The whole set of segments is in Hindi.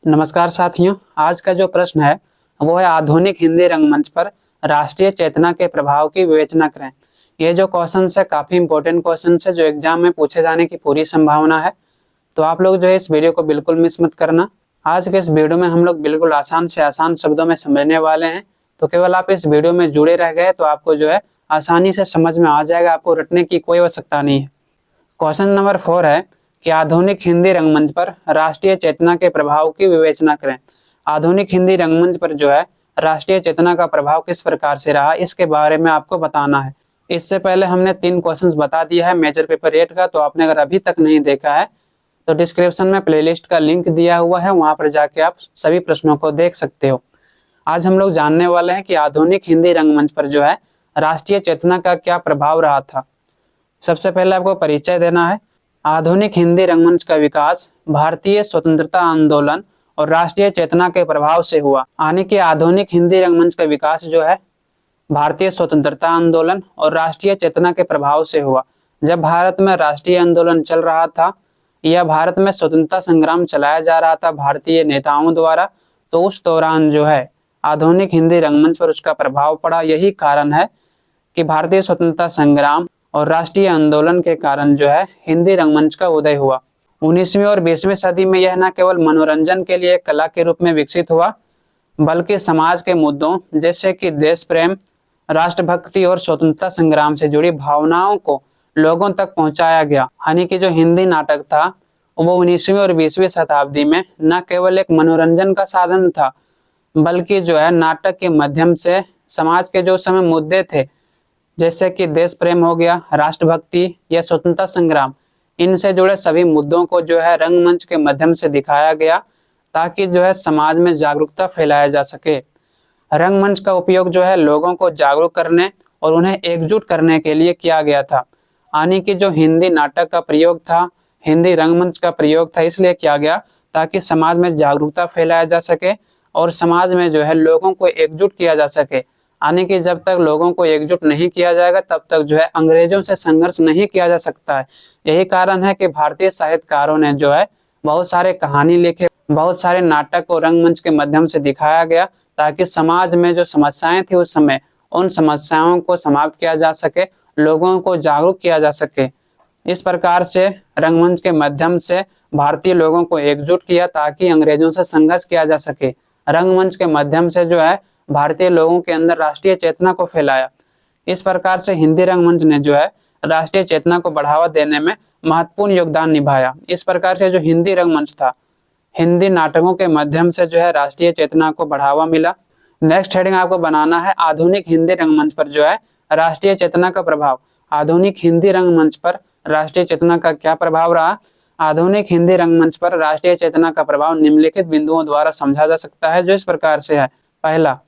नमस्कार साथियों। आज का जो प्रश्न है वो है आधुनिक हिंदी रंगमंच पर राष्ट्रीय चेतना के प्रभाव की विवेचना करें। ये जो क्वेश्चन है काफी इंपॉर्टेंट क्वेश्चन है जो एग्जाम में पूछे जाने की पूरी संभावना है। तो आप लोग जो है इस वीडियो को बिल्कुल मिस मत करना। आज के इस वीडियो में हम लोग बिल्कुल आसान से आसान शब्दों में समझने वाले हैं। तो केवल आप इस वीडियो में जुड़े रह गए तो आपको जो है आसानी से समझ में आ जाएगा, आपको रटने की कोई आवश्यकता नहीं है। क्वेश्चन नंबर 4 है कि आधुनिक हिंदी रंगमंच पर राष्ट्रीय चेतना के प्रभाव की विवेचना करें। आधुनिक हिंदी रंगमंच पर जो है राष्ट्रीय चेतना का प्रभाव किस प्रकार से रहा, इसके बारे में आपको बताना है। इससे पहले हमने 3 क्वेश्चंस बता दिया है मेजर पेपर 8 का। तो आपने अगर अभी तक नहीं देखा है तो डिस्क्रिप्शन में प्लेलिस्ट का लिंक दिया हुआ है, वहां पर जाके आप सभी प्रश्नों को देख सकते हो। आज हम लोग जानने वाले हैं कि आधुनिक हिंदी रंगमंच पर जो है राष्ट्रीय चेतना का क्या प्रभाव रहा था। सबसे पहले आपको परिचय देना है। आधुनिक हिंदी रंगमंच का विकास भारतीय स्वतंत्रता आंदोलन और राष्ट्रीय चेतना के प्रभाव से हुआ। यानी कि आधुनिक हिंदी रंगमंच का विकास जो है भारतीय स्वतंत्रता आंदोलन और राष्ट्रीय चेतना के प्रभाव से हुआ। जब भारत में राष्ट्रीय आंदोलन चल रहा था या भारत में स्वतंत्रता संग्राम चलाया जा रहा था भारतीय नेताओं द्वारा, तो उस दौरान जो है आधुनिक हिंदी रंगमंच पर उसका प्रभाव पड़ा। यही कारण है कि भारतीय स्वतंत्रता संग्राम और राष्ट्रीय आंदोलन के कारण जो है हिंदी रंगमंच का उदय हुआ। 19वीं और 20वीं सदी में यह न केवल मनोरंजन के लिए कला के रूप में विकसित हुआ, बल्कि समाज के मुद्दों जैसे कि देश प्रेम, राष्ट्रभक्ति और स्वतंत्रता संग्राम से जुड़ी भावनाओं को लोगों तक पहुंचाया गया। यानी कि जो हिंदी नाटक था वो 19वीं और 20वीं शताब्दी में न केवल एक मनोरंजन का साधन था, बल्कि जो है नाटक के माध्यम से समाज के जो समय मुद्दे थे जैसे कि देश प्रेम हो गया, राष्ट्रभक्ति या स्वतंत्रता संग्राम, इनसे जुड़े सभी मुद्दों को जो है रंगमंच के माध्यम से दिखाया गया ताकि जो है समाज में जागरूकता फैलाया जा सके। रंगमंच का उपयोग जो है लोगों को जागरूक करने और उन्हें एकजुट करने के लिए किया गया था। यानी कि जो हिंदी नाटक का प्रयोग था, हिंदी रंगमंच का प्रयोग था, इसलिए किया गया ताकि समाज में जागरूकता फैलाया जा सके और समाज में जो है लोगों को एकजुट किया जा सके। यानी कि जब तक लोगों को एकजुट नहीं किया जाएगा तब तक जो है अंग्रेजों से संघर्ष नहीं किया जा सकता है। यही कारण है कि भारतीय साहित्यकारों ने जो है बहुत सारे कहानी लिखे, बहुत सारे नाटक को रंगमंच के माध्यम से दिखाया गया ताकि समाज में जो समस्याएं थी उस समय उन समस्याओं को समाप्त किया जा सके, लोगों को जागरूक किया जा सके। इस प्रकार से रंगमंच के माध्यम से भारतीय लोगों को एकजुट किया ताकि अंग्रेजों से संघर्ष किया जा सके। रंगमंच के माध्यम से जो है भारतीय लोगों के अंदर राष्ट्रीय चेतना को फैलाया। इस प्रकार से हिंदी रंगमंच ने जो है राष्ट्रीय चेतना को बढ़ावा देने में महत्वपूर्ण योगदान निभाया। इस प्रकार से जो हिंदी रंगमंच था, हिंदी नाटकों के माध्यम से जो है राष्ट्रीय चेतना को बढ़ावा मिला। नेक्स्ट हेडिंग आपको बनाना है आधुनिक हिंदी रंगमंच पर जो है राष्ट्रीय चेतना का प्रभाव। आधुनिक हिंदी रंगमंच पर राष्ट्रीय चेतना का क्या प्रभाव रहा। आधुनिक हिंदी रंगमंच पर राष्ट्रीय चेतना का प्रभाव निम्नलिखित बिंदुओं द्वारा समझा जा सकता है, जो इस प्रकार से है। पहला,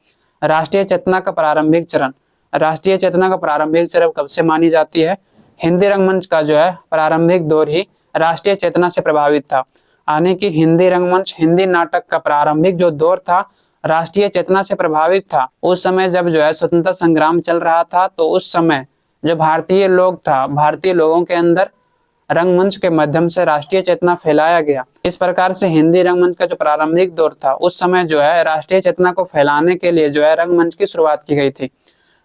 राष्ट्रीय चेतना का प्रारंभिक चरण। राष्ट्रीय चेतना का प्रारंभिक चरण कब से मानी जाती है। हिंदी रंगमंच का जो है प्रारंभिक दौर ही राष्ट्रीय चेतना से प्रभावित था। यानी कि हिंदी रंगमंच, हिंदी नाटक का प्रारंभिक जो दौर था राष्ट्रीय चेतना से प्रभावित था। उस समय जब जो है स्वतंत्रता संग्राम चल रहा था तो उस समय जो भारतीय लोग था, भारतीय लोगों के अंदर रंगमंच के माध्यम से राष्ट्रीय चेतना फैलाया गया। इस प्रकार से हिंदी रंगमंच का जो प्रारंभिक दौर था उस समय जो है राष्ट्रीय चेतना को फैलाने के लिए जो है रंगमंच की शुरुआत की गई थी।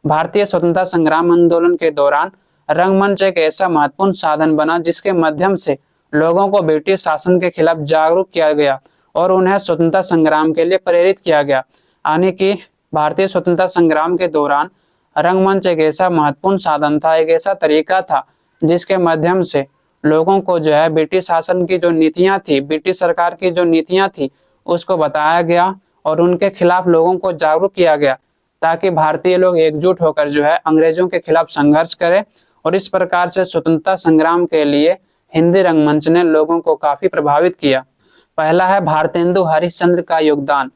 भारतीय स्वतंत्रता संग्राम आंदोलन के दौरान रंगमंच एक ऐसा महत्वपूर्ण साधन बना जिसके माध्यम से लोगों को ब्रिटिश शासन के खिलाफ जागरूक किया गया और उन्हें स्वतंत्रता संग्राम के लिए प्रेरित किया गया। यानी कि भारतीय स्वतंत्रता संग्राम के दौरान रंगमंच एक ऐसा महत्वपूर्ण साधन था, एक ऐसा तरीका था जिसके माध्यम से लोगों को जो है ब्रिटिश शासन की जो नीतियां थी, ब्रिटिश सरकार की जो नीतियां थी उसको बताया गया और उनके खिलाफ लोगों को जागरूक किया गया ताकि भारतीय लोग एकजुट होकर जो है अंग्रेजों के खिलाफ संघर्ष करें। और इस प्रकार से स्वतंत्रता संग्राम के लिए हिंदी रंगमंच ने लोगों को काफी प्रभावित किया। पहला है भारतेंदु हरिश्चंद्र का योगदान।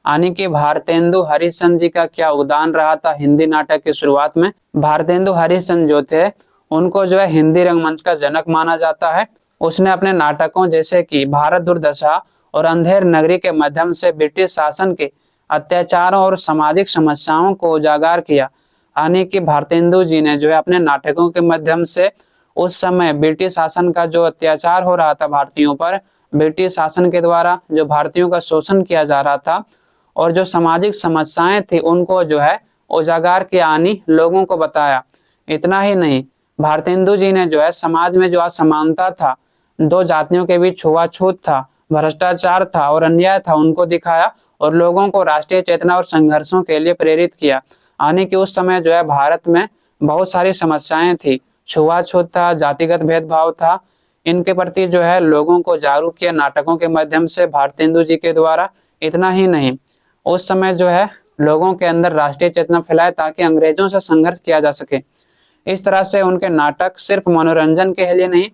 यानी कि भारतेंदु हरिश्चंद्र जी का क्या योगदान रहा था हिंदी नाटक की शुरुआत में। भारतेंदु हरिश्चंद्र जो थे उनको जो है हिंदी रंगमंच का जनक माना जाता है। उसने अपने नाटकों जैसे कि भारत दुर्दशा और अंधेर नगरी के माध्यम से ब्रिटिश शासन के अत्याचारों और सामाजिक समस्याओं को उजागर किया। यानी कि भारतेंदु जी ने जो है अपने नाटकों के माध्यम से उस समय ब्रिटिश शासन का जो अत्याचार हो रहा था भारतीयों पर, ब्रिटिश शासन के द्वारा जो भारतीयों का शोषण किया जा रहा था और जो सामाजिक समस्याएं थी उनको जो है उजागर के आनी लोगों को बताया। इतना ही नहीं, भारतेंदु जी ने जो है समाज में जो असमानता था, दो जातियों के बीच छुआछूत था, भ्रष्टाचार था और अन्याय था, उनको दिखाया और लोगों को राष्ट्रीय चेतना और संघर्षों के लिए प्रेरित किया। यानी कि उस समय जो है भारत में बहुत सारी समस्याएं थी, छुआछूत था, जातिगत भेदभाव था, इनके प्रति जो है लोगों को जागरूक किया नाटकों के माध्यम से भारतेंदु जी के द्वारा। इतना ही नहीं, उस समय जो है लोगों के अंदर राष्ट्रीय चेतना फैलाए ताकि अंग्रेजों से संघर्ष किया जा सके। इस तरह से उनके नाटक सिर्फ मनोरंजन के लिए नहीं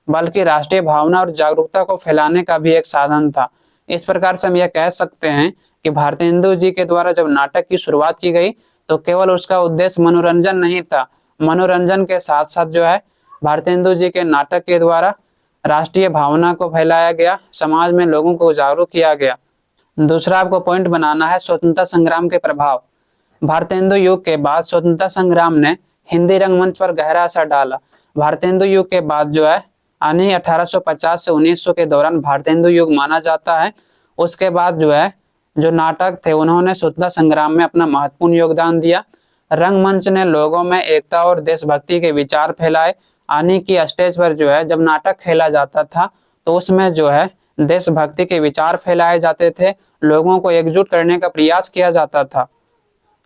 बल्कि राष्ट्रीय भावना और जागरूकता को फैलाने का भी एक साधन था। इस प्रकार से हम यह कह सकते हैं कि भारतेंदु जी के द्वारा जब नाटक की शुरुआत की गई तो केवल उसका उद्देश्य मनोरंजन नहीं था, मनोरंजन के साथ साथ जो है भारतेंदु जी के नाटक के द्वारा राष्ट्रीय भावना को फैलाया गया, समाज में लोगों को जागरूक किया गया। दूसरा आपको पॉइंट बनाना है स्वतंत्रता संग्राम के प्रभाव। भारतेंदु युग के बाद स्वतंत्रता संग्राम ने हिंदी रंगमंच पर गहरा असर डाला। भारतेंदु युग के बाद जो है यानी 1850 से 1900 के दौरान भारतेंदु युग माना जाता है। उसके बाद जो है जो नाटक थे उन्होंने स्वतंत्रता संग्राम में अपना महत्वपूर्ण योगदान दिया। रंगमंच ने लोगों में एकता और देशभक्ति के विचार फैलाए, यानी कि स्टेज पर जो है जब नाटक खेला जाता था तो उसमें जो है देशभक्ति के विचार फैलाए जाते थे, लोगों को एकजुट करने का प्रयास किया जाता था।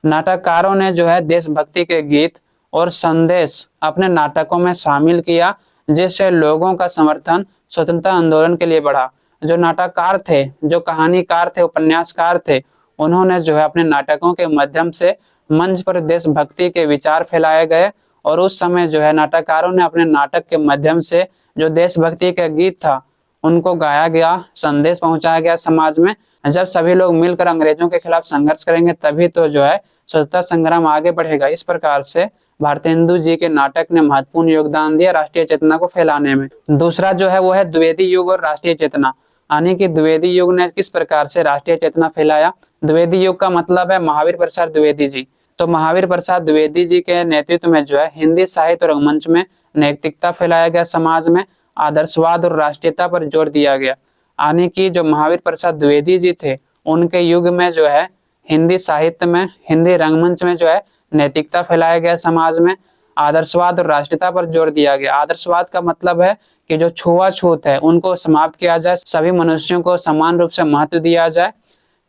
नाटककारों ने जो है देशभक्ति के गीत और संदेश अपने नाटकों में शामिल किया, जिससे लोगों का समर्थन स्वतंत्रता आंदोलन के लिए बढ़ा। जो नाटककार थे, जो कहानीकार थे, उपन्यासकार थे, उन्होंने जो है अपने नाटकों के माध्यम से मंच पर देशभक्ति के विचार फैलाए गए और उस समय जो है नाटककारों ने अपने नाटक के माध्यम से जो देशभक्ति का गीत था उनको गाया गया, संदेश पहुंचाया गया समाज में। जब सभी लोग मिलकर अंग्रेजों के खिलाफ संघर्ष करेंगे तभी तो जो है स्वतंत्रता संग्राम आगे बढ़ेगा। इस प्रकार से भारतेंदु जी के नाटक ने महत्वपूर्ण योगदान दिया राष्ट्रीय चेतना को फैलाने में। दूसरा जो है वो है द्विवेदी युग और राष्ट्रीय चेतना, यानी कि द्विवेदी युग ने किस प्रकार से राष्ट्रीय चेतना फैलाया। द्विवेदी युग का मतलब है महावीर प्रसाद द्विवेदी जी। तो महावीर प्रसाद द्विवेदी जी के नेतृत्व में जो है हिंदी साहित्य और रंगमंच में नैतिकता फैलाया गया, समाज में आदर्शवाद और राष्ट्रीयता पर जोर दिया गया। यानी कि जो महावीर प्रसाद द्विवेदी जी थे उनके युग में जो है हिंदी साहित्य में, हिंदी रंगमंच में जो है नैतिकता फैलाया गया, समाज में आदर्शवाद और राष्ट्रीयता पर जोर दिया गया। आदर्शवाद का मतलब है कि जो छुआछूत है उनको समाप्त किया जाए, सभी मनुष्यों को समान रूप से महत्व दिया जाए।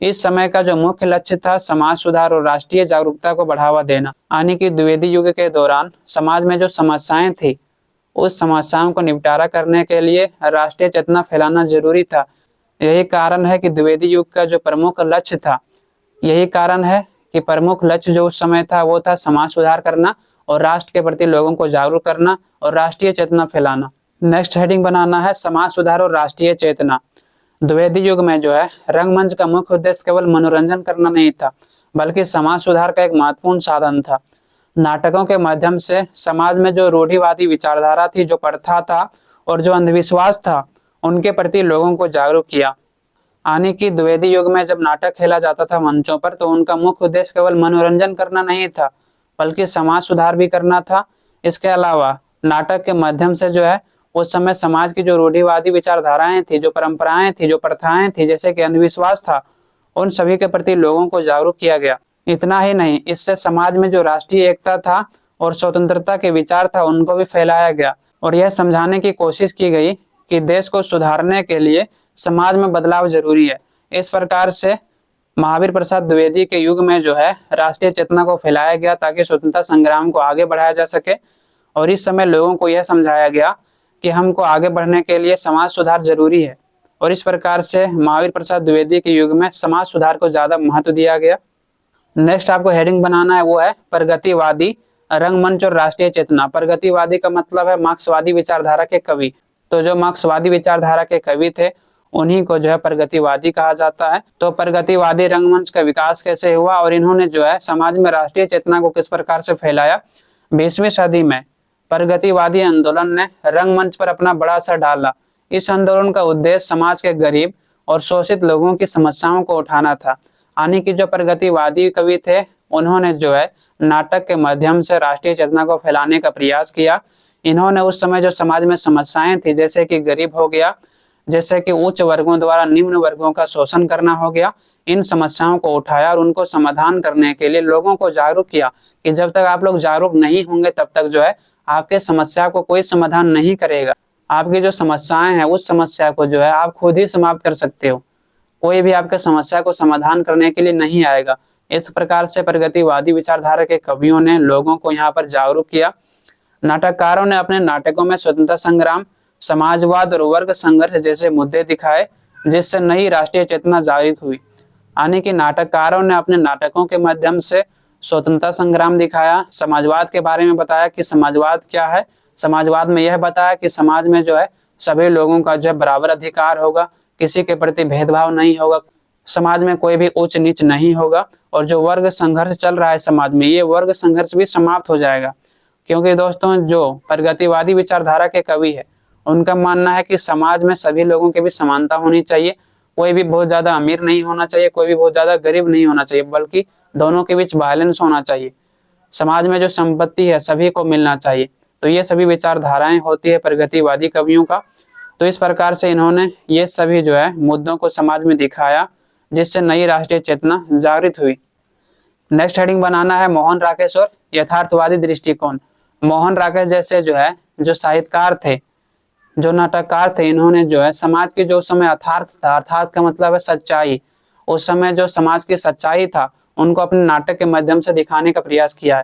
इस समय का जो मुख्य लक्ष्य था समाज सुधार और राष्ट्रीय जागरूकता को बढ़ावा देना। यानी कि द्विवेदी युग के दौरान समाज में जो समस्याएं थी उस समस्याओं को निपटारा करने के लिए राष्ट्रीय चेतना फैलाना जरूरी था। यही कारण है कि द्विवेदी युग का जो प्रमुख लक्ष्य था, यही कारण है कि प्रमुख लक्ष्य जो उस समय था वो था समाज सुधार करना और राष्ट्र के प्रति लोगों को जागरूक करना और राष्ट्रीय चेतना फैलाना। नेक्स्ट हेडिंग बनाना है समाज सुधार और राष्ट्रीय चेतना। द्विवेदी युग में जो है रंगमंच का मुख्य उद्देश्य केवल मनोरंजन करना नहीं था बल्कि समाज सुधार का एक महत्वपूर्ण साधन था। नाटकों के माध्यम से समाज में जो रूढ़िवादी विचारधारा थी, जो प्रथा था और जो अंधविश्वास था उनके प्रति लोगों को जागरूक किया। यानी कि द्विवेदी युग में जब नाटक खेला जाता था मंचों पर तो उनका मुख्य उद्देश्य केवल मनोरंजन करना नहीं था बल्कि समाज सुधार भी करना था। इसके अलावा नाटक के माध्यम से जो है उस समय समाज की जो रूढ़िवादी विचारधाराएं थी, जो परंपराएं थी, जो प्रथाएं थी, जैसे कि अंधविश्वास था, उन सभी के प्रति लोगों को जागरूक किया गया। इतना ही नहीं, इससे समाज में जो राष्ट्रीय एकता था और स्वतंत्रता के विचार था उनको भी फैलाया गया और यह समझाने की कोशिश की गई कि देश को सुधारने के लिए समाज में बदलाव जरूरी है। इस प्रकार से महावीर प्रसाद द्विवेदी के युग में जो है राष्ट्रीय चेतना को फैलाया गया ताकि स्वतंत्रता संग्राम को आगे बढ़ाया जा सके और इस समय लोगों को यह समझाया गया कि हमको आगे बढ़ने के लिए समाज सुधार जरूरी है और इस प्रकार से महावीर प्रसाद द्विवेदी के युग में समाज सुधार को ज्यादा महत्व दिया गया। नेक्स्ट आपको हेडिंग बनाना है वो है प्रगतिवादी रंगमंच और राष्ट्रीय चेतना। प्रगतिवादी का मतलब है मार्क्सवादी विचारधारा के कवि। तो जो मार्क्सवादी विचारधारा के कवि थे उन्हीं को जो है प्रगतिवादी कहा जाता है। तो प्रगतिवादी रंगमंच का विकास कैसे हुआ और इन्होंने जो है समाज में राष्ट्रीय चेतना को किस प्रकार से फैलाया। 20वीं सदी में प्रगतिवादी आंदोलन ने रंगमंच पर अपना बड़ा असर डाला। इस आंदोलन का उद्देश्य समाज के गरीब और शोषित लोगों की समस्याओं को उठाना था। यानी कि जो प्रगतिवादी कवि थे उन्होंने जो है नाटक के माध्यम से राष्ट्रीय चेतना को फैलाने का प्रयास किया। इन्होंने उस समय जो समाज में समस्याएं थी, जैसे कि गरीब हो गया, जैसे कि उच्च वर्गों द्वारा निम्न वर्गों का शोषण करना हो गया। इन समस्याओं को उठाया और उनको समाधान करने के लिए लोगों को जागरूक किया कि जब तक आप लोग जागरूक नहीं होंगे तब तक जो है आपके समस्या को कोई समाधान नहीं करेगा। आपकी जो समस्याएं हैं उस समस्या को जो है आप खुद ही समाप्त कर सकते हो, कोई भी आपके समस्या को समाधान करने के लिए नहीं आएगा। इस प्रकार से प्रगतिवादी विचारधारा के कवियों ने लोगों को यहाँ पर जागरूक किया। नाटककारों ने अपने नाटकों में स्वतंत्रता संग्राम, समाजवाद और वर्ग संघर्ष जैसे मुद्दे दिखाए, जिससे नई राष्ट्रीय चेतना जागृत हुई। यानी कि नाटककारों ने अपने नाटकों के माध्यम से स्वतंत्रता संग्राम दिखाया, समाजवाद के बारे में बताया कि समाजवाद क्या है। समाजवाद में यह बताया कि समाज में जो है सभी लोगों का जो है बराबर अधिकार होगा, किसी के प्रति भेदभाव नहीं होगा, समाज में कोई भी उच्च नीच नहीं होगा, और जो वर्ग संघर्ष चल रहा है समाज में ये वर्ग संघर्ष भी समाप्त हो जाएगा। क्योंकि दोस्तों जो प्रगतिवादी विचारधारा के कवि है उनका मानना है कि समाज में सभी लोगों की भी समानता होनी चाहिए, कोई भी बहुत ज्यादा अमीर नहीं होना चाहिए, कोई भी बहुत ज्यादा गरीब नहीं होना चाहिए, बल्कि दोनों के बीच बैलेंस होना चाहिए। समाज में जो संपत्ति है सभी को मिलना चाहिए। तो ये सभी विचारधाराएं होती है प्रगतिवादी कवियों का। तो इस प्रकार से इन्होंने ये सभी जो है मुद्दों को समाज में दिखाया, जिससे नई राष्ट्रीय चेतना जागृत हुई। नेक्स्ट हेडिंग बनाना है मोहन राकेश और यथार्थवादी दृष्टिकोण। मोहन राकेश जैसे जो है जो साहित्यकार थे, जो नाटककार थे, इन्होंने जो है समाज की जो समय यथार्थ था, अर्थात का मतलब है सच्चाई, उस समय जो समाज की सच्चाई था उनको अपने नाटक के माध्यम से दिखाने का प्रयास किया है।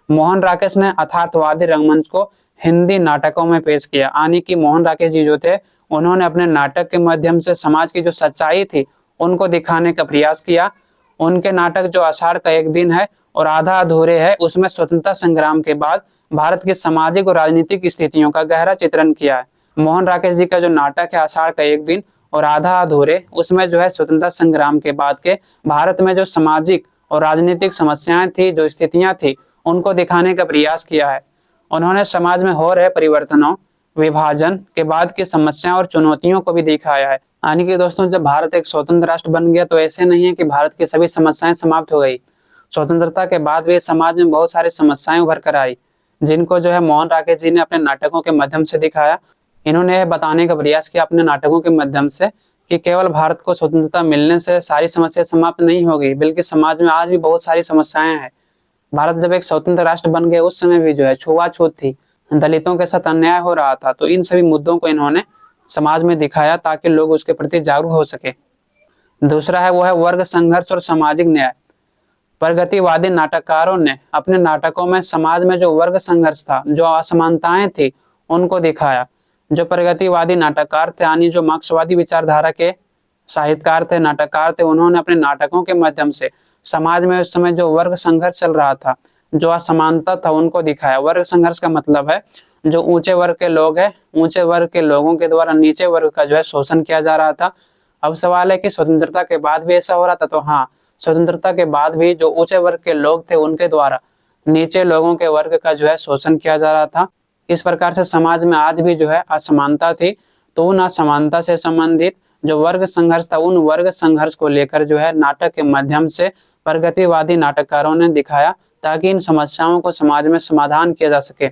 मोहन राकेश ने यथार्थवादी रंगमंच को हिंदी नाटकों में पेश किया। यानी कि मोहन राकेश जी जो थे उन्होंने अपने नाटक के माध्यम से समाज की जो सच्चाई थी उनको दिखाने का प्रयास किया। उनके नाटक जो आषाढ़ का एक दिन है और आधा अधूरे है उसमें स्वतंत्रता संग्राम के बाद भारत की सामाजिक और राजनीतिक स्थितियों का गहरा चित्रण किया है। मोहन राकेश जी का जो नाटक है आषाढ़ का एक दिन और आधा अधूरे, उसमें जो है स्वतंत्रता संग्राम के बाद के भारत में जो सामाजिक और राजनीतिक समस्याएं थी, जो स्थितियां थी, उनको दिखाने का प्रयास किया है। उन्होंने समाज में हो रहे परिवर्तनों, विभाजन के बाद की समस्याओं और चुनौतियों को भी दिखाया है। यानी कि दोस्तों जब भारत एक स्वतंत्र राष्ट्र बन गया तो ऐसे नहीं है कि भारत की सभी समस्याएं समाप्त हो गई। स्वतंत्रता के बाद भी समाज में बहुत सारी समस्याएं उभर कर आई, जिनको जो है मोहन राकेश जी ने अपने नाटकों के माध्यम से दिखाया। इन्होंने यह बताने का प्रयास किया अपने नाटकों के माध्यम से कि केवल भारत को स्वतंत्रता मिलने से सारी समस्या समाप्त नहीं होगी, बल्कि समाज में आज भी बहुत सारी समस्याएं हैं। भारत जब एक स्वतंत्र राष्ट्र बन गया उस समय भी जो है छुआछूत थी, दलितों के साथ अन्याय हो रहा था। तो इन सभी मुद्दों को इन्होंने समाज में दिखाया ताकि लोग उसके प्रति जागरूक हो सके। दूसरा है वो है वर्ग संघर्ष और सामाजिक न्याय। प्रगतिवादी नाटककारों ने अपने नाटकों में समाज में जो वर्ग संघर्ष था, जो असमानताएं थी, उनको दिखाया। जो प्रगतिवादी नाटककार थे यानी जो मार्क्सवादी विचारधारा के साहित्यकार थे, नाटककार थे, उन्होंने अपने नाटकों के माध्यम से समाज में उस समय जो वर्ग संघर्ष चल रहा था, जो असमानता था, उनको दिखाया। वर्ग संघर्ष का मतलब है जो ऊंचे वर्ग के लोग हैं, ऊंचे वर्ग के लोगों के द्वारा नीचे वर्ग का जो है शोषण किया जा रहा था। अब सवाल है कि स्वतंत्रता के बाद भी ऐसा हो रहा था? तो हाँ, स्वतंत्रता के बाद भी जो ऊंचे वर्ग के लोग थे उनके द्वारा नीचे लोगों के वर्ग का जो है शोषण किया जा रहा था। इस प्रकार से समाज में आज भी जो है असमानता थी। तो उन असमानता से संबंधित जो वर्ग संघर्ष था, उन वर्ग संघर्ष को लेकर जो है नाटक के माध्यम से प्रगतिवादी नाटककारों ने दिखाया, ताकि इन समस्याओं को समाज में समाधान किया जा सके।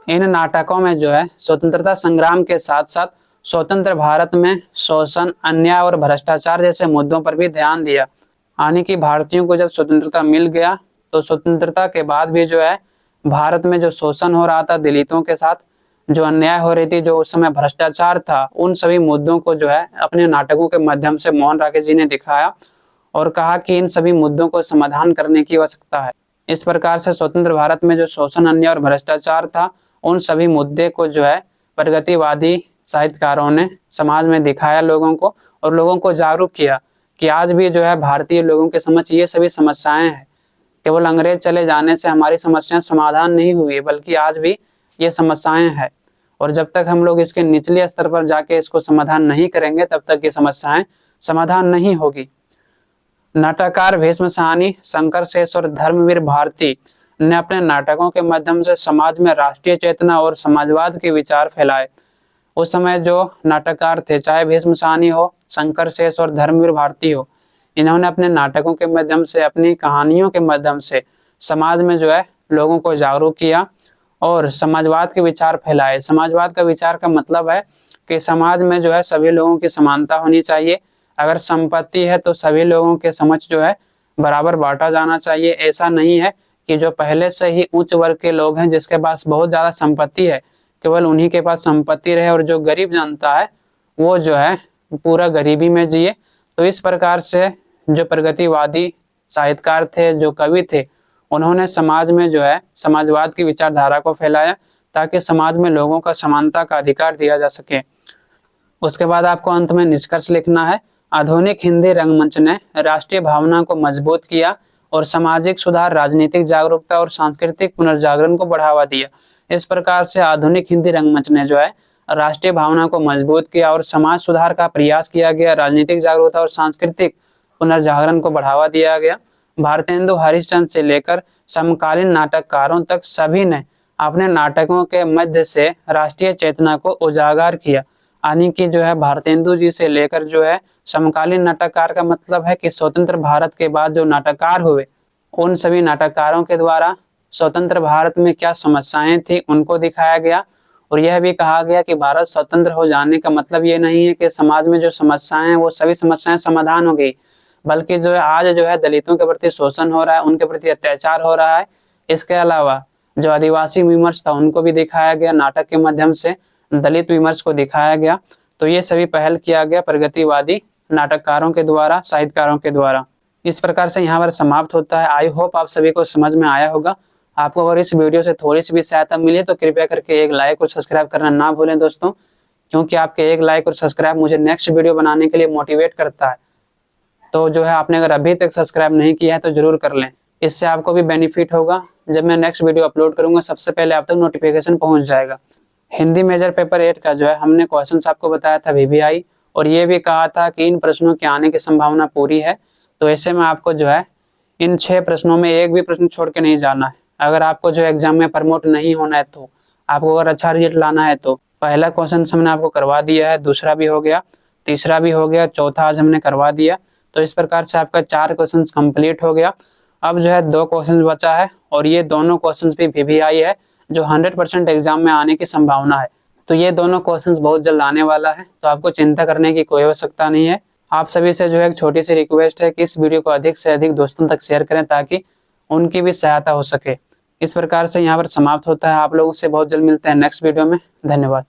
इन नाटकों में जो है स्वतंत्रता संग्राम के साथ साथ स्वतंत्र भारत में शोषण, अन्याय और भ्रष्टाचार जैसे मुद्दों पर भी ध्यान दिया। यानी कि भारतीयों को जब स्वतंत्रता मिल गया तो स्वतंत्रता के बाद भी जो है भारत में जो शोषण हो रहा था, दलितों के साथ जो अन्याय हो रही थी, जो उस समय भ्रष्टाचार था, उन सभी मुद्दों को जो है अपने नाटकों के माध्यम से मोहन राकेश जी ने दिखाया और कहा कि इन सभी मुद्दों को समाधान करने की आवश्यकता है। इस प्रकार से स्वतंत्र भारत में जो शोषण, अन्याय और भ्रष्टाचार था, उन सभी मुद्दे को जो है प्रगतिवादी साहित्यकारों ने समाज में दिखाया लोगों को, और लोगों को जागरूक किया कि आज भी जो है भारतीय लोगों के समक्ष ये सभी समस्याएं हैं। केवल अंग्रेज चले जाने से हमारी समस्याएं समाधान नहीं हुई, बल्कि आज भी ये समस्याएं हैं, और जब तक हम लोग इसके निचले स्तर पर जाके इसको समाधान नहीं करेंगे तब तक ये समस्याएं समाधान नहीं होगी। नाटककार भीष्म साहनी, शंकर शेष और धर्मवीर भारती ने अपने नाटकों के माध्यम से समाज में राष्ट्रीय चेतना और समाजवाद के विचार फैलाए। उस समय जो नाटककार थे, चाहे भीष्म साहनी हो, शंकर शेष और धर्मवीर भारती हो, इन्होंने अपने नाटकों के माध्यम से, अपनी कहानियों के माध्यम से समाज में जो है लोगों को जागरूक किया और समाजवाद के विचार फैलाए। समाजवाद का विचार का मतलब है कि समाज में जो है सभी लोगों की समानता होनी चाहिए। अगर संपत्ति है तो सभी लोगों के समक्ष जो है बराबर बांटा जाना चाहिए। ऐसा नहीं है कि जो पहले से ही उच्च वर्ग के लोग हैं, जिसके पास बहुत ज़्यादा संपत्ति है, केवल उन्हीं के पास संपत्ति रहे और जो गरीब जनता है वो जो है पूरा गरीबी में जिए। तो इस प्रकार से जो प्रगतिवादी साहित्यकार थे, जो कवि थे, उन्होंने समाज में जो है समाजवाद की विचारधारा को फैलाया ताकि समाज में लोगों का समानता का अधिकार दिया जा सके। उसके बाद आपको अंत में निष्कर्ष लिखना है। आधुनिक हिंदी रंगमंच ने राष्ट्रीय भावना को मजबूत किया और सामाजिक सुधार, राजनीतिक जागरूकता और सांस्कृतिक पुनर्जागरण को बढ़ावा दिया। इस प्रकार से आधुनिक हिंदी रंगमंच ने जो है राष्ट्रीय भावना को मजबूत किया और समाज सुधार का प्रयास किया गया, राजनीतिक जागरूकता और सांस्कृतिक पुनर्जागरण को बढ़ावा दिया गया। भारतेंदु हरिश्चंद्र से लेकर समकालीन नाटककारों तक सभी ने अपने नाटकों के मध्य से राष्ट्रीय चेतना को उजागर किया। यानी कि जो है भारतेंदु जी से लेकर जो है समकालीन नाटककार का मतलब है कि स्वतंत्र भारत के बाद जो नाटककार हुए, उन सभी नाटककारों के द्वारा स्वतंत्र भारत में क्या समस्याएं थी उनको दिखाया गया। और यह भी कहा गया कि भारत स्वतंत्र हो जाने का मतलब ये नहीं है कि समाज में जो समस्याएं हैं वो सभी समस्याएं समाधान हो गई, बल्कि जो है आज जो है दलितों के प्रति शोषण हो रहा है, उनके प्रति अत्याचार हो रहा है। इसके अलावा जो आदिवासी विमर्श था उनको भी दिखाया गया, नाटक के माध्यम से दलित विमर्श को दिखाया गया। तो ये सभी पहल किया गया प्रगतिवादी नाटककारों के द्वारा, साहित्यकारों के द्वारा। इस प्रकार से यहाँ पर समाप्त होता है। आई होप आप सभी को समझ में आया होगा। आपको अगर इस वीडियो से थोड़ी सी भी सहायता मिली तो कृपया करके एक लाइक और सब्सक्राइब करना ना भूलें दोस्तों, क्योंकि आपके एक लाइक और सब्सक्राइब मुझे नेक्स्ट वीडियो बनाने के लिए मोटिवेट करता है। तो जो है आपने अगर अभी तक सब्सक्राइब नहीं किया है तो जरूर कर लें, इससे आपको भी बेनिफिट होगा। जब मैं नेक्स्ट वीडियो अपलोड करूंगा सबसे पहले आप तक नोटिफिकेशन पहुंच जाएगा। हिंदी मेजर पेपर 8 का जो है हमने क्वेश्चंस आपको बताया था VVI, और ये भी कहा था कि इन प्रश्नों के आने की संभावना पूरी है। तो ऐसे में आपको जो है इन 6 प्रश्नों में एक भी प्रश्न छोड़ के नहीं जाना है। अगर आपको जो एग्जाम में प्रमोट नहीं होना है, तो आपको अगर अच्छा रिजल्ट लाना है तो पहला क्वेश्चन हमने आपको करवा दिया है, दूसरा भी हो गया, तीसरा भी हो गया, चौथा आज हमने करवा दिया। तो इस प्रकार से आपका 4 क्वेश्चन कंप्लीट हो गया। अब जो है 2 क्वेश्चन बचा है, और ये दोनों क्वेश्चन भी VVI है जो 100% एग्जाम में आने की संभावना है। तो ये दोनों क्वेश्चंस बहुत जल्द आने वाला है, तो आपको चिंता करने की कोई आवश्यकता नहीं है। आप सभी से जो है एक छोटी सी रिक्वेस्ट है कि इस वीडियो को अधिक से अधिक दोस्तों तक शेयर करें ताकि उनकी भी सहायता हो सके। इस प्रकार से यहाँ पर समाप्त होता है। आप लोगों से बहुत जल्द मिलते हैं नेक्स्ट वीडियो में। धन्यवाद।